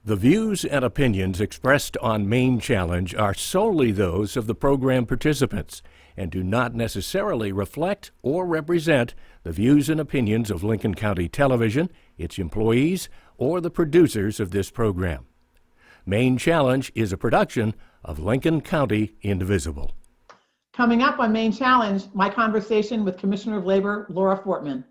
The views and opinions expressed on Maine Challenge are solely those of the program participants and do not necessarily reflect or represent the views and opinions of Lincoln County Television, its employees, or the producers of this program. Maine Challenge is a production of Lincoln County Indivisible. Coming up on Maine Challenge, my conversation with Commissioner of Labor, Laura Fortman.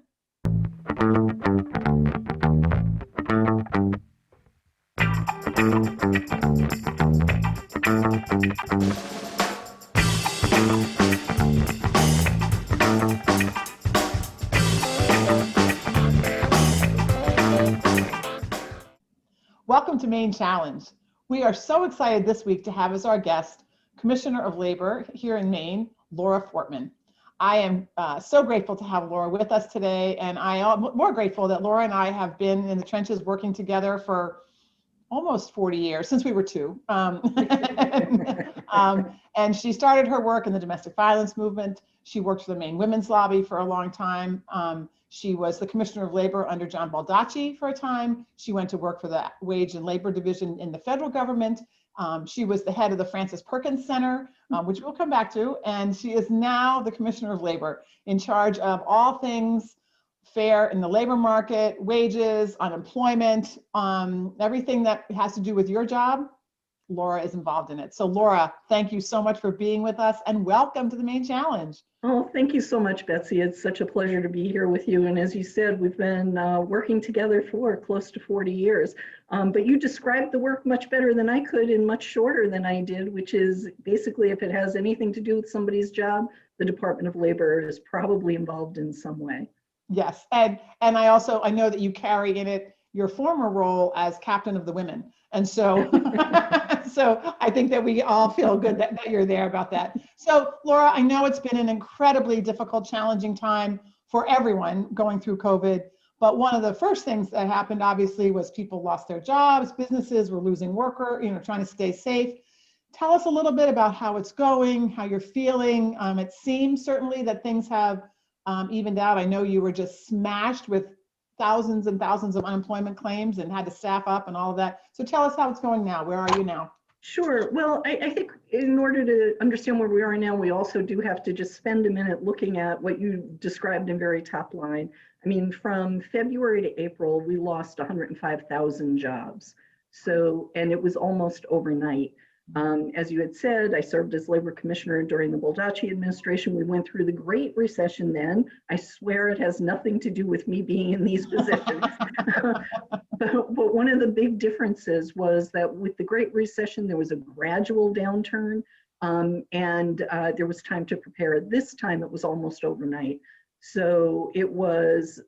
Welcome to Maine Challenge. We are so excited this week to have as our guest Commissioner of Labor here in Maine, Laura Fortman. I am so grateful to have Laura with us today, and I am more grateful that Laura and I have been in the trenches working together for almost 40 years, since we were two. And she started her work in the domestic violence movement. She worked for the Maine Women's Lobby for a long time. She was the Commissioner of Labor under John Baldacci for a time. She went to work for the Wage and Labor Division in the federal government. She was the head of the Frances Perkins Center, which we'll come back to. And she is now the Commissioner of Labor, in charge of all things fair in the labor market, wages, unemployment, everything that has to do with your job. Laura is involved in it. So Laura, thank you so much for being with us and welcome to the Maine Challenge. Oh, thank you so much, Betsy. It's such a pleasure to be here with you. And as you said, we've been working together for close to 40 years. But you described the work much better than I could and much shorter than I did, which is basically if it has anything to do with somebody's job, the Department of Labor is probably involved in some way. Yes, and I know that you carry in it your former role as captain of the women. And so, so I think that we all feel good that you're there about that. So Laura, I know it's been an incredibly difficult, challenging time for everyone going through COVID. But one of the first things that happened, obviously, was people lost their jobs, businesses were losing workers, trying to stay safe. Tell us a little bit about how it's going, how you're feeling. It seems certainly that things have evened out. I know you were just smashed with thousands and thousands of unemployment claims and had to staff up and all of that. So tell us how it's going now. Where are you now? Sure. Well, I think in order to understand where we are now, we also do have to just spend a minute looking at what you described in very top line. I mean, from February to April, we lost 105,000 jobs. So, and it was almost overnight. As you had said, I served as labor commissioner during the Baldacci administration. We went through the Great Recession then. I swear it has nothing to do with me being in these positions. But one of the big differences was that with the Great Recession, there was a gradual downturn and there was time to prepare. This time it was almost overnight. So it was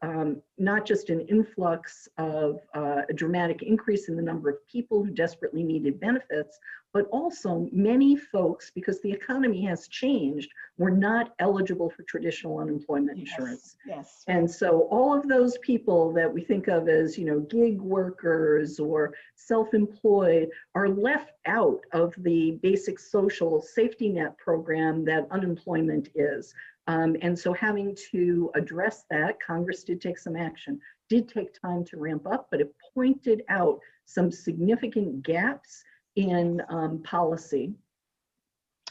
not just an influx of a dramatic increase in the number of people who desperately needed benefits, but also many folks, because the economy has changed, were not eligible for traditional unemployment insurance. Yes. And so all of those people that we think of as, gig workers or self-employed are left out of the basic social safety net program that unemployment is. And so having to address that, Congress did take some action, did take time to ramp up, but it pointed out some significant gaps in policy.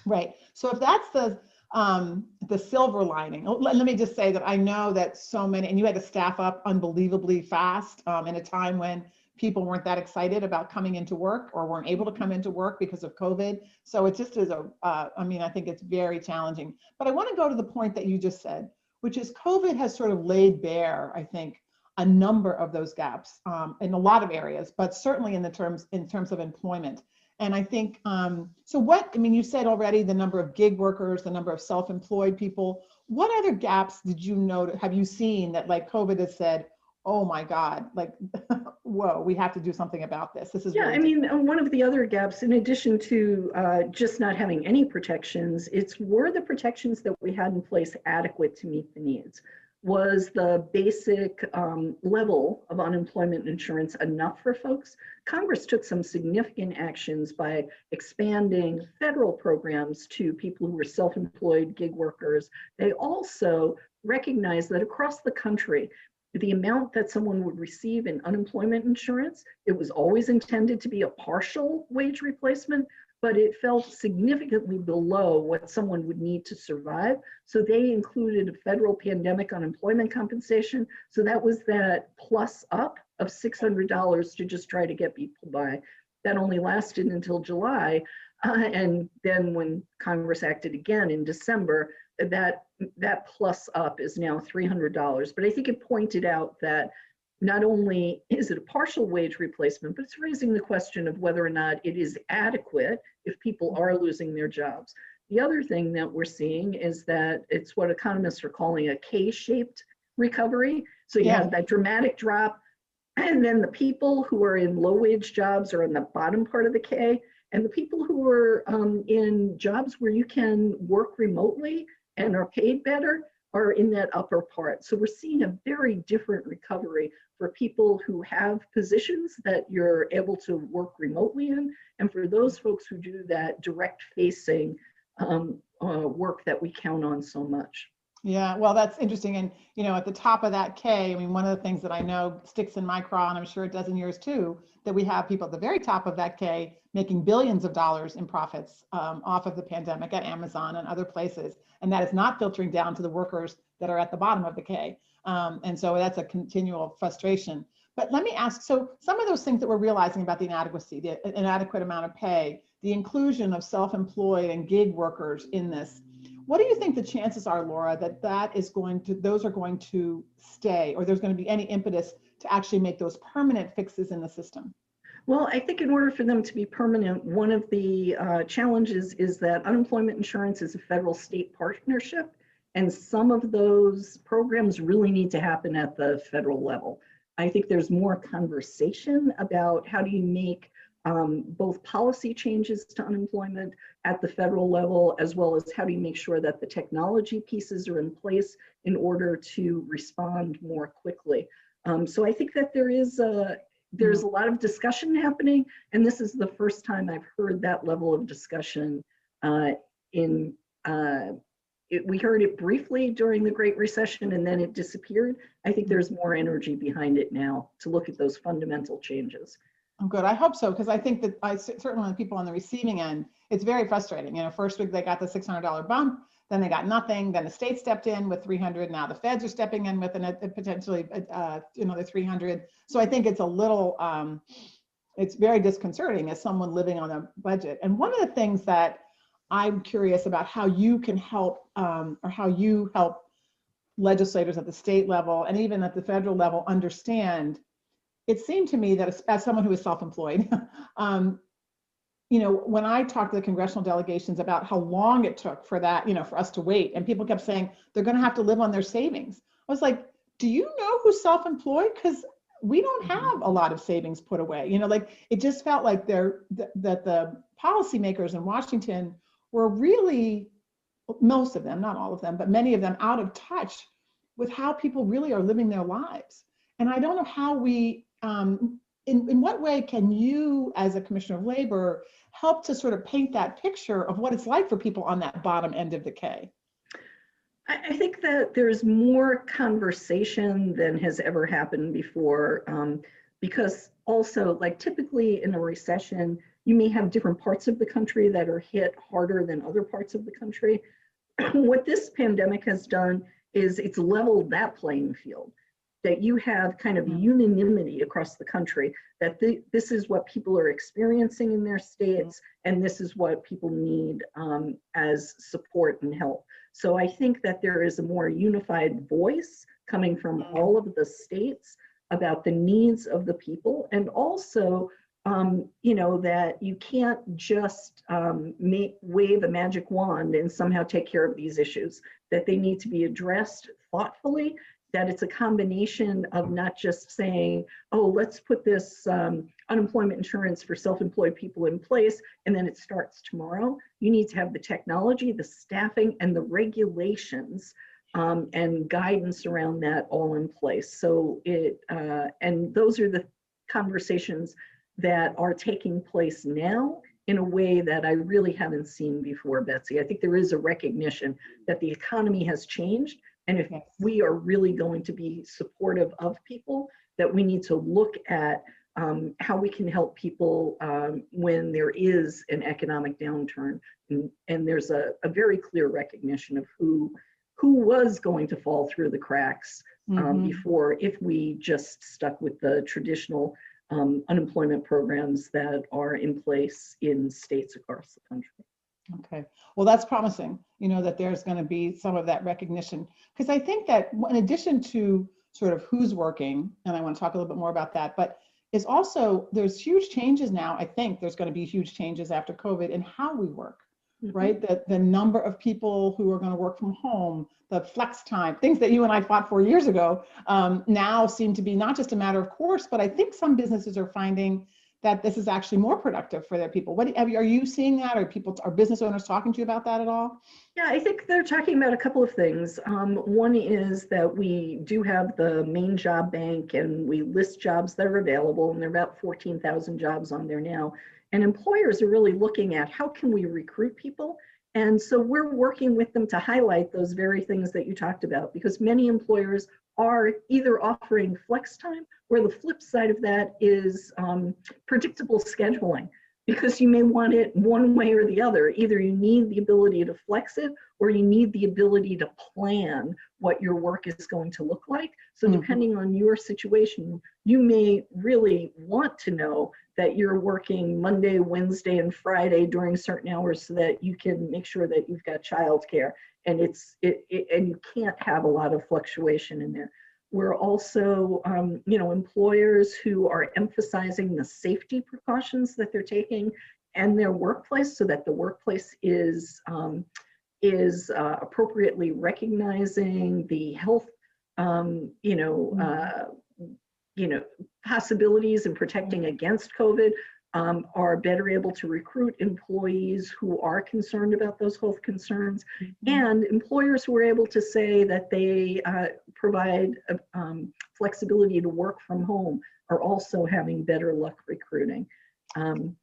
Right. So if that's the silver lining, let me just say that I know that so many, and you had to staff up unbelievably fast in a time when people weren't that excited about coming into work or weren't able to come into work because of COVID. So it just is I think it's very challenging. But I want to go to the point that you just said, which is COVID has sort of laid bare, I think, a number of those gaps in a lot of areas, but certainly in terms of employment. And I think, you said already the number of gig workers, the number of self-employed people. What other gaps did you notice, have you seen that like COVID has said, oh my God, like, whoa, we have to do something about this. This is really one of the other gaps, in addition to just not having any protections, were the protections that we had in place adequate to meet the needs? Was the basic level of unemployment insurance enough for folks? Congress took some significant actions by expanding federal programs to people who were self-employed gig workers. They also recognized that across the country, the amount that someone would receive in unemployment insurance, it was always intended to be a partial wage replacement, but it fell significantly below what someone would need to survive. So they included a federal pandemic unemployment compensation. So that was that plus up of $600 to just try to get people by. That only lasted until July. And then when Congress acted again in December, that plus up is now $300. But I think it pointed out that not only is it a partial wage replacement, but it's raising the question of whether or not it is adequate if people are losing their jobs. The other thing that we're seeing is that it's what economists are calling a K-shaped recovery. So you have that dramatic drop, and then the people who are in low wage jobs are in the bottom part of the K, and the people who are in jobs where you can work remotely and are paid better are in that upper part. So we're seeing a very different recovery for people who have positions that you're able to work remotely in, and for those folks who do that direct facing work that we count on so much. Yeah, well, that's interesting. And, at the top of that K, I mean, one of the things that I know sticks in my craw, and I'm sure it does in yours too, that we have people at the very top of that K making billions of dollars in profits off of the pandemic at Amazon and other places. And that is not filtering down to the workers that are at the bottom of the K. And so that's a continual frustration. But let me ask, so some of those things that we're realizing about the inadequacy, the inadequate amount of pay, the inclusion of self-employed and gig workers in this, what do you think the chances are, Laura, that those are going to stay, or there's going to be any impetus to actually make those permanent fixes in the system? Well, I think in order for them to be permanent, one of the challenges is that unemployment insurance is a federal-state partnership, and some of those programs really need to happen at the federal level. I think there's more conversation about how do you make both policy changes to unemployment at the federal level, as well as how do you make sure that the technology pieces are in place in order to respond more quickly. So I think that there's a lot of discussion happening, and this is the first time I've heard that level of discussion we heard it briefly during the Great Recession and then it disappeared. I think there's more energy behind it now to look at those fundamental changes. Oh, good. I hope so, because I think that certainly the people on the receiving end, it's very frustrating. First week they got the $600 bump, then they got nothing. Then the state stepped in with $300. Now the feds are stepping in with potentially another $300. So I think it's a little, it's very disconcerting as someone living on a budget. And one of the things that I'm curious about how you can help, or how you help legislators at the state level and even at the federal level understand. It seemed to me that as someone who is self-employed, when I talked to the congressional delegations about how long it took for that, for us to wait, and people kept saying they're going to have to live on their savings. I was like, do you know who's self-employed? Because we don't have a lot of savings put away. It just felt like that the policymakers in Washington were really, most of them, not all of them, but many of them, out of touch with how people really are living their lives. And I don't know how we, in what way can you, as a Commissioner of Labor, help to sort of paint that picture of what it's like for people on that bottom end of the K? I think that there's more conversation than has ever happened before, because also, like, typically in a recession, you may have different parts of the country that are hit harder than other parts of the country. What this pandemic has done is it's leveled that playing field, that you have kind of unanimity across the country that this is what people are experiencing in their states, and this is what people need as support and help. So I think that there is a more unified voice coming from all of the states about the needs of the people, and also that you can't just wave a magic wand and somehow take care of these issues, that they need to be addressed thoughtfully, that it's a combination of not just saying, oh, let's put this unemployment insurance for self-employed people in place, and then it starts tomorrow. You need to have the technology, the staffing, and the regulations and guidance around that all in place. So and those are the conversations that are taking place now in a way that I really haven't seen before, Betsy. I think there is a recognition that the economy has changed, And if Yes. we are really going to be supportive of people, that we need to look at how we can help people when there is an economic downturn. And there's a very clear recognition of who was going to fall through the cracks before, if we just stuck with the traditional unemployment programs that are in place in states across the country. Okay, well, that's promising, that there's going to be some of that recognition. Because I think that in addition to sort of who's working, and I want to talk a little bit more about that, but is also, there's huge changes now. I think there's going to be huge changes after COVID in how we work, right? The number of people who are going to work from home, the flex time, things that you and I fought for years ago, now seem to be not just a matter of course, but I think some businesses are finding that this is actually more productive for their people. Are you seeing that? Are business owners talking to you about that at all? Yeah, I think they're talking about a couple of things. One is that we do have the Maine Job Bank, and we list jobs that are available, and there are about 14,000 jobs on there now. And employers are really looking at how can we recruit people. And so we're working with them to highlight those very things that you talked about, because many employers are either offering flex time, or the flip side of that is predictable scheduling, because you may want it one way or the other. Either you need the ability to flex it, or you need the ability to plan what your work is going to look like. So depending on your situation, you may really want to know that you're working Monday, Wednesday, and Friday during certain hours, so that you can make sure that you've got childcare, and and you can't have a lot of fluctuation in there. We're also, employers who are emphasizing the safety precautions that they're taking and their workplace, so that the workplace is appropriately recognizing the health, possibilities and protecting against COVID, are better able to recruit employees who are concerned about those health concerns, and employers who are able to say that they provide flexibility to work from home are also having better luck recruiting. And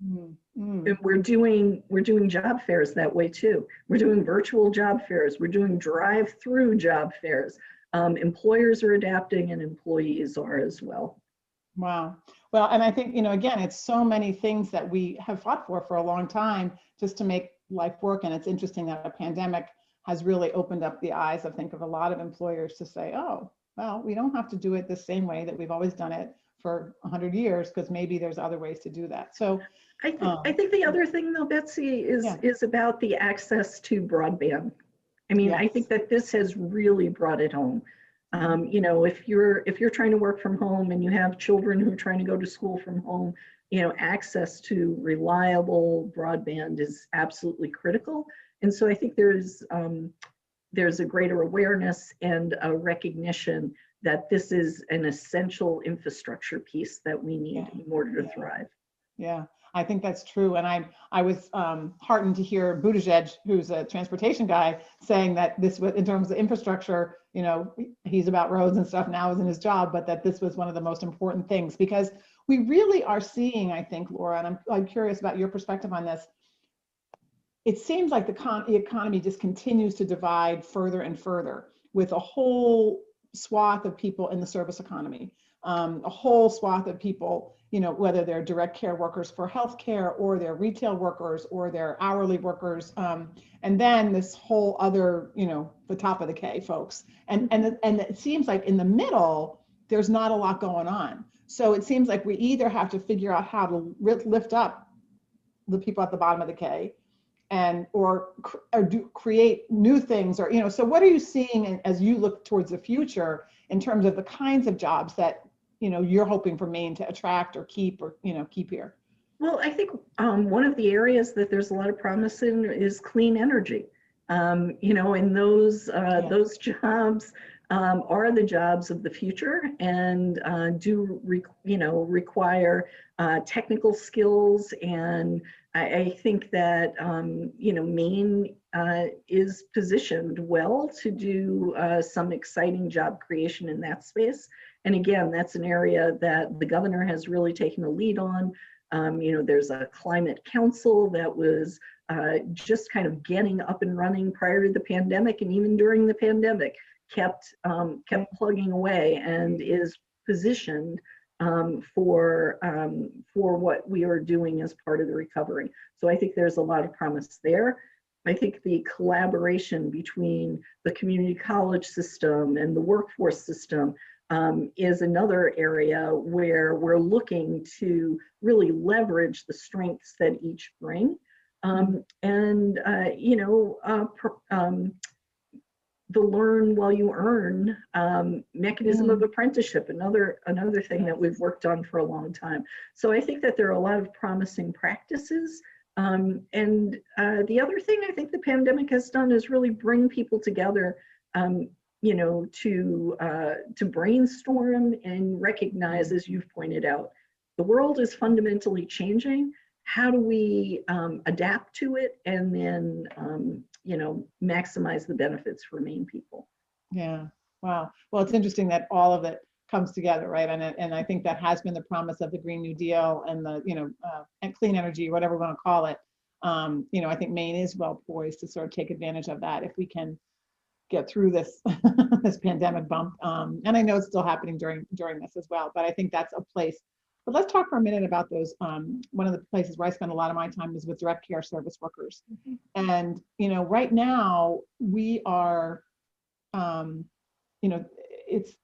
we're doing job fairs that way too. We're doing virtual job fairs. We're doing drive-through job fairs. Employers are adapting, and employees are as well. Wow. Well, and I think, again, it's so many things that we have fought for a long time just to make life work. And it's interesting that a pandemic has really opened up the eyes, I think, of a lot of employers to say, oh, well, we don't have to do it the same way that we've always done it for 100 years, because maybe there's other ways to do that. So I think the other thing, though, Betsy, is about the access to broadband. I mean, I think that this has really brought it home. If you're trying to work from home and you have children who are trying to go to school from home, access to reliable broadband is absolutely critical. And so I think there's a greater awareness and a recognition that this is an essential infrastructure piece that we need in order to thrive. Yeah, I think that's true. And I was heartened to hear Buttigieg, who's a transportation guy, saying that this was, in terms of infrastructure, he's about roads and stuff now is in his job, but that this was one of the most important things, because we really are seeing, I think, Laura, and I'm curious about your perspective on this. It seems like the economy just continues to divide further and further, with a whole swath of people in the service economy, a whole swath of people, whether they're direct care workers for healthcare, or they're retail workers, or they're hourly workers, and then this whole other, the top of the K folks. And it seems like in the middle, there's not a lot going on. So it seems like we either have to figure out how to lift up the people at the bottom of the K, or create new things, or so what are you seeing as you look towards the future in terms of the kinds of jobs that you're hoping for Maine to attract or keep here? Well, I think one of the areas that there's a lot of promise in is clean energy. And those jobs are the jobs of the future, and require technical skills. And I think that Maine is positioned well to do some exciting job creation in that space. And again, that's an area that the governor has really taken a lead on. There's a climate council that was just kind of getting up and running prior to the pandemic, and even during the pandemic, kept plugging away and is positioned for what we are doing as part of the recovery. So I think there's a lot of promise there. I think the collaboration between the community college system and the workforce system is another area where we're looking to really leverage the strengths that each bring. The learn while you earn mechanism of apprenticeship, another thing that we've worked on for a long time. So I think that there are a lot of promising practices. The other thing I think the pandemic has done is really bring people together, to brainstorm and recognize, as you've pointed out, the world is fundamentally changing. How do we adapt to it and then, maximize the benefits for Maine people? Yeah, wow. Well, it's interesting that all of it comes together, right? And I think that has been the promise of the Green New Deal and the, and clean energy, whatever we want to call it. I think Maine is well poised to sort of take advantage of that if we can get through this this pandemic bump. And I know it's still happening during this as well, but I think that's a place. But let's talk for a minute about those. One of the places where I spend a lot of my time is with direct care service workers. And, right now we are, it's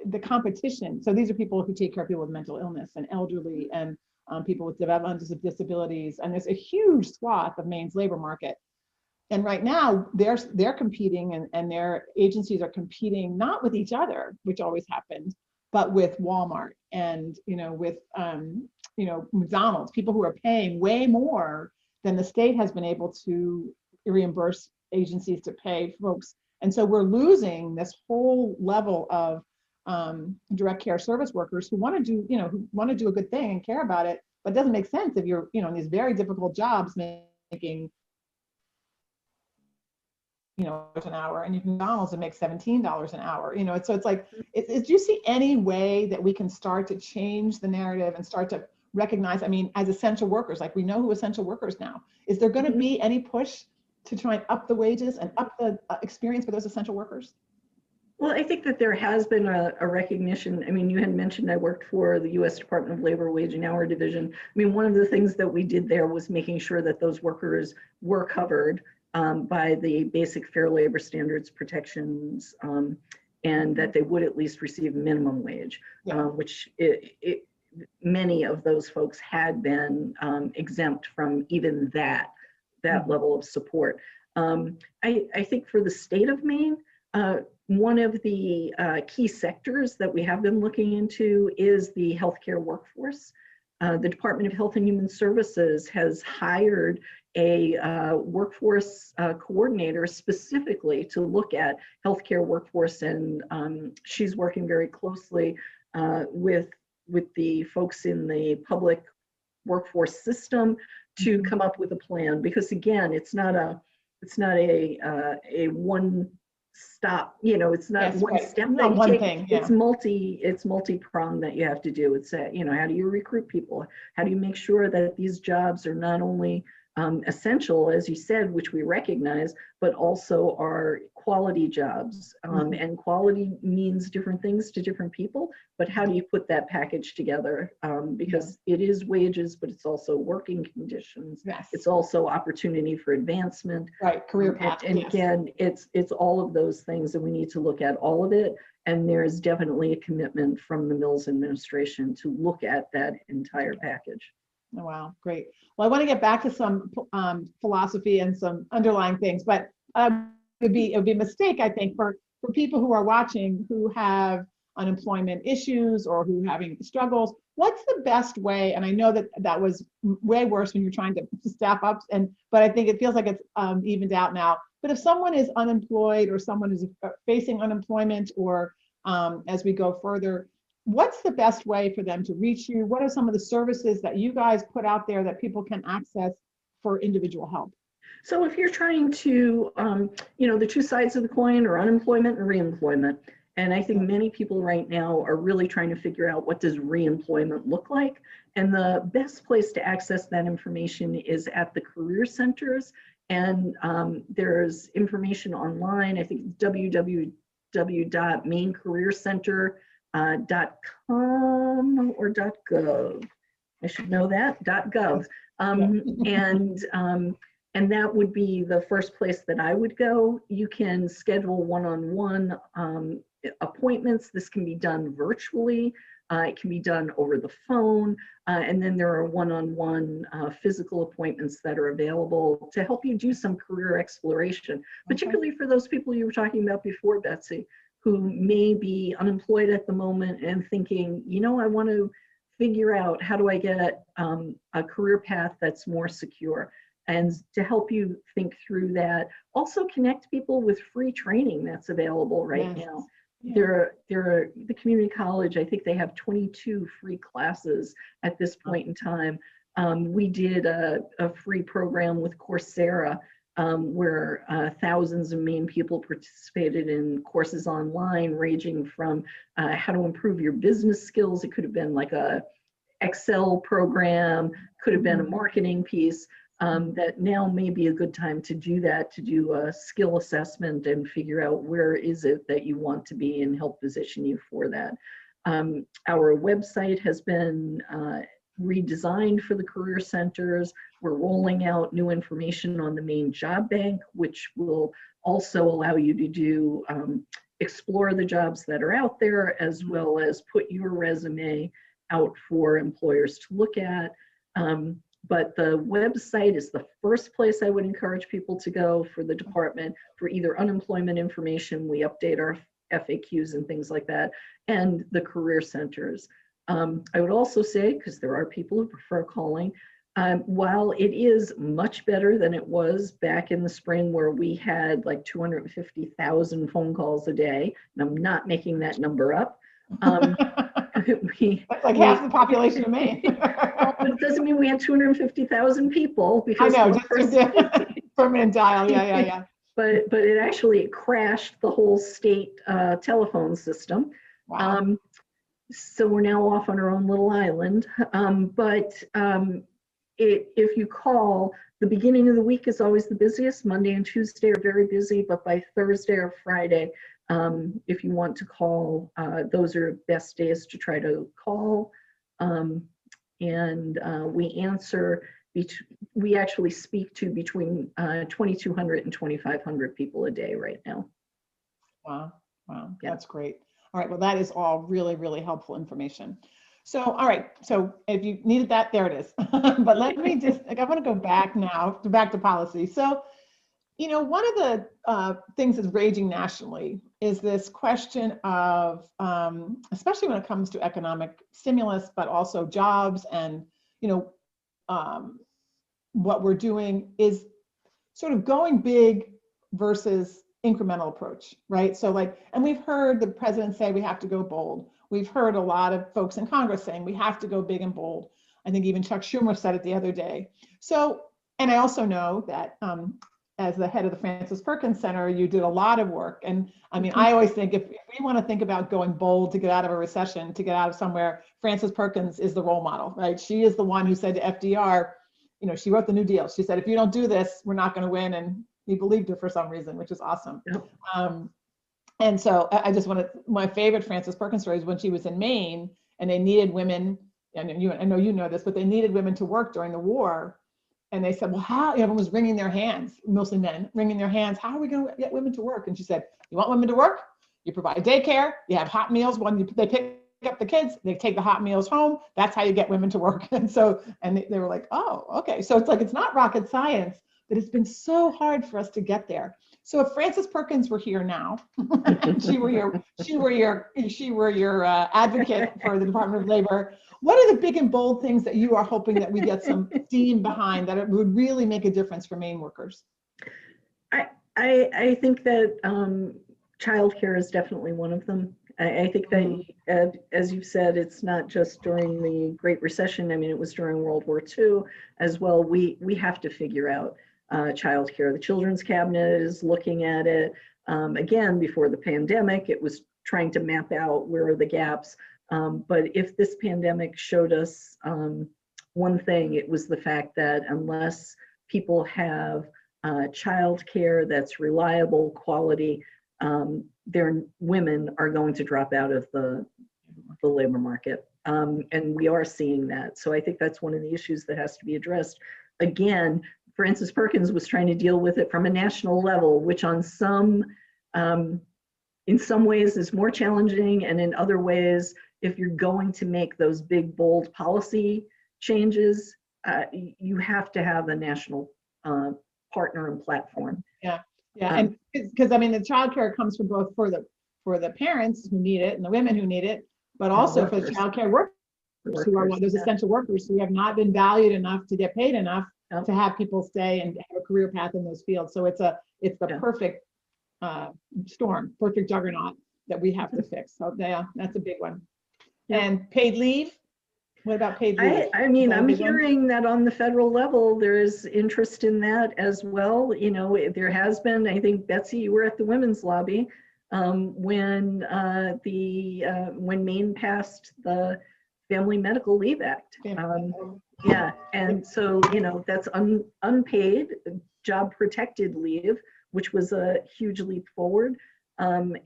the competition. So these are people who take care of people with mental illness and elderly and people with developmental disabilities. And there's a huge swath of Maine's labor market. And right now they're competing and their agencies are competing not with each other, which always happens, but with Walmart and, with, McDonald's, people who are paying way more than the state has been able to reimburse agencies to pay folks. And so we're losing this whole level of direct care service workers who want to do, who want to do a good thing and care about it, but it doesn't make sense if you're, in these very difficult jobs making, an hour, and you can McDonald's and make $17 an hour, so it's like, do you see any way that we can start to change the narrative and start to recognize, as essential workers, like we know who essential workers now, is there going to be any push to try and up the wages and up the experience for those essential workers? Well, I think that there has been a recognition. You had mentioned I worked for the U.S. Department of Labor Wage and Hour Division. One of the things that we did there was making sure that those workers were covered by the basic fair labor standards protections, and that they would at least receive minimum wage, which many of those folks had been exempt from even that level of support. I think for the state of Maine, one of the key sectors that we have been looking into is the healthcare workforce. The Department of Health and Human Services has hired a workforce coordinator specifically to look at healthcare workforce, and she's working very closely with the folks in the public workforce system to come up with a plan, because again, it's not a one stop, it's not one step that you take. Thing, it's multi-pronged that you have to do. It's how do you recruit people? How do you make sure that these jobs are not only essential, as you said, which we recognize, but also are quality jobs. And quality means different things to different people, but how do you put that package together? Because it is wages, but it's also working conditions. Yes. It's also opportunity for advancement. Right, career path. And again, it's all of those things, and we need to look at all of it. And there's definitely a commitment from the Mills administration to look at that entire package. Oh, wow, great. Well, I want to get back to some philosophy and some underlying things, but it would be a mistake, I think, for people who are watching who have unemployment issues or who are having struggles. What's the best way? And I know that was way worse when you're trying to staff up, but I think it feels like it's evened out now. But if someone is unemployed or someone is facing unemployment, or as we go further, what's the best way for them to reach you? What are some of the services that you guys put out there that people can access for individual help? So if you're trying to, the two sides of the coin are unemployment and reemployment. And I think many people right now are really trying to figure out, what does reemployment look like? And the best place to access that information is at the career centers. And there's information online, I think www.mainecareercenter.com or .gov. I should know that, .gov. And that would be the first place that I would go. You can schedule one-on-one appointments. This can be done virtually. It can be done over the phone. And then there are one-on-one physical appointments that are available to help you do some career exploration, particularly for those people you were talking about before, Betsy, who may be unemployed at the moment and thinking, you know, I want to figure out how do I get a career path that's more secure. And to help you think through that, also connect people with free training that's available right now. Yeah. The community college, I think they have 22 free classes at this point in time. We did a free program with Coursera where thousands of Maine people participated in courses online, ranging from how to improve your business skills. It could have been like a Excel program, could have been a marketing piece. That now may be a good time to do that, to do a skill assessment and figure out where is it that you want to be and help position you for that. Our website has been redesigned for the career centers. We're rolling out new information on the Maine Job Bank, which will also allow you to do explore the jobs that are out there, as well as put your resume out for employers to look at. But the website is the first place I would encourage people to go for the department for either unemployment information. We update our FAQs and things like that, and the career centers. I would also say, because there are people who prefer calling, while it is much better than it was back in the spring where we had like 250,000 phone calls a day, and I'm not making that number up. That's like half the population of Maine. But it doesn't mean we had 250,000 people. Because I know, just permanent dial, yeah. But it actually crashed the whole state telephone system. Wow. So we're now off on our own little island. If you call, the beginning of the week is always the busiest. Monday and Tuesday are very busy, but by Thursday or Friday, if you want to call, those are best days to try to call. We answer, we actually speak to between 2,200 and 2,500 people a day right now. Wow, that's great. All right, well, that is all really, really helpful information. So, all right, so if you needed that, there it is. But let me just, I want to go back now, back to policy. So, you know, one of the things that's raging nationally is this question of, especially when it comes to economic stimulus, but also jobs and, you know, what we're doing is sort of going big versus incremental approach, right? So like, and we've heard the president say we have to go bold. We've heard a lot of folks in Congress saying we have to go big and bold. I think even Chuck Schumer said it the other day. So, and I also know that as the head of the Frances Perkins Center, you did a lot of work. And I mean, I always think if we want to think about going bold to get out of a recession, to get out of somewhere, Frances Perkins is the role model, right? She is the one who said to FDR, you know, she wrote the New Deal. She said, if you don't do this, we're not going to win. And he believed her for some reason, which is awesome. Yep. And so I just want to, my favorite Frances Perkins story is when she was in Maine and they needed women, and I know you know this, but they needed women to work during the war. And they said, well, how, everyone was wringing their hands, mostly men, wringing their hands. How are we going to get women to work? And she said, you want women to work? You provide daycare, you have hot meals. When they pick up the kids, they take the hot meals home. That's how you get women to work. And so, and they were like, oh, okay. So it's like, it's not rocket science, but it's been so hard for us to get there. So if Frances Perkins were here now, she were your advocate for the Department of Labor, what are the big and bold things that you are hoping that we get some steam behind, that it would really make a difference for Maine workers? I think that childcare is definitely one of them. I think that, as you've said, it's not just during the Great Recession. I mean, it was during World War II as well. We have to figure out childcare. The Children's Cabinet is looking at it. Again, before the pandemic, it was trying to map out where are the gaps. But if this pandemic showed us one thing, it was the fact that unless people have childcare that's reliable, quality, their women are going to drop out of the labor market. And we are seeing that. So I think that's one of the issues that has to be addressed. Again, Frances Perkins was trying to deal with it from a national level, which on some, in some ways is more challenging, and in other ways, if you're going to make those big, bold policy changes, you have to have a national partner and platform. Yeah, and because I mean, the childcare comes from both for the parents who need it and the women who need it, but also for the childcare workers who are those essential workers who have not been valued enough to get paid enough to have people stay and have a career path in those fields. So it's the perfect storm, perfect juggernaut that we have to fix. So yeah, that's a big one. And paid leave. What about paid leave? I mean, I'm hearing that on the federal level, there is interest in that as well. You know, there has been, I think, Betsy, you were at the women's lobby when Maine passed the Family Medical Leave Act. Yeah, and so, you know, that's unpaid, job protected leave, which was a huge leap forward. You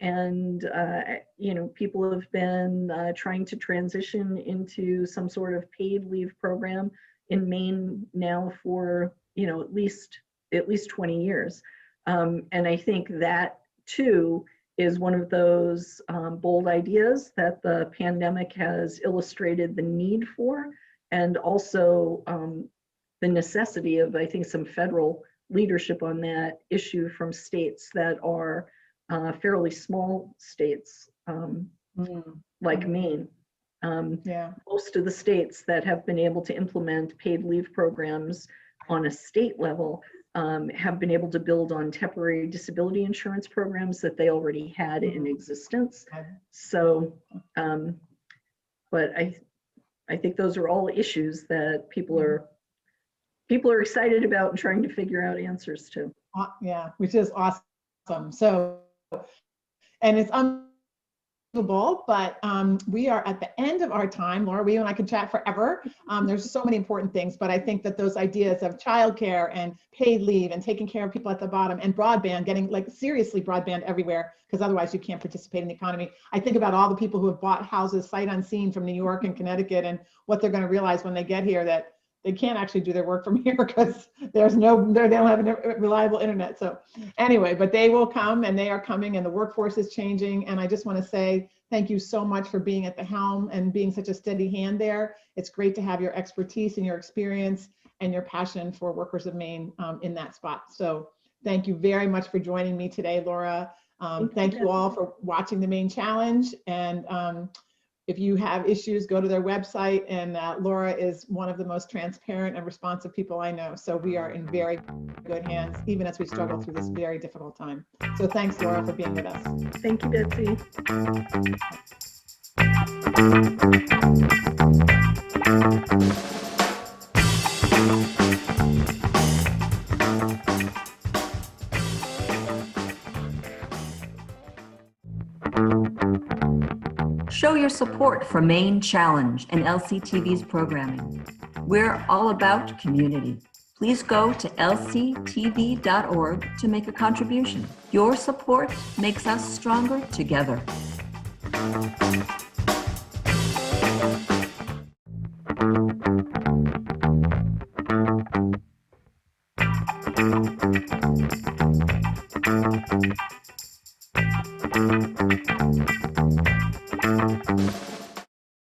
know, people have been trying to transition into some sort of paid leave program in Maine now for, you know, at least 20 years. And I think that too is one of those bold ideas that the pandemic has illustrated the need for, and also the necessity of, I think, some federal leadership on that issue from states that are fairly small states like Maine. Most of the states that have been able to implement paid leave programs on a state level have been able to build on temporary disability insurance programs that they already had in existence. So, but I think those are all issues that people are excited about and trying to figure out answers to. Yeah, which is awesome. So, and it's unbelievable, but we are at the end of our time. Laura, you and I could chat forever. There's so many important things, but I think that those ideas of childcare and paid leave and taking care of people at the bottom and broadband, getting like seriously broadband everywhere, because otherwise you can't participate in the economy. I think about all the people who have bought houses sight unseen from New York and Connecticut, and what they're going to realize when they get here, that they can't actually do their work from here because they don't have reliable internet. So anyway, but they will come, and they are coming, and the workforce is changing. And I just want to say thank you so much for being at the helm and being such a steady hand there. It's great to have your expertise and your experience and your passion for workers of Maine in that spot. So thank you very much for joining me today, Laura. Thank you all for watching the Maine Challenge. And if you have issues, go to their website, and Laura is one of the most transparent and responsive people I know. So we are in very good hands, even as we struggle through this very difficult time. So thanks, Laura, for being with us. Thank you, Betsy. Show your support for Maine Challenge and LCTV's programming. We're all about community. Please go to lctv.org to make a contribution. Your support makes us stronger together.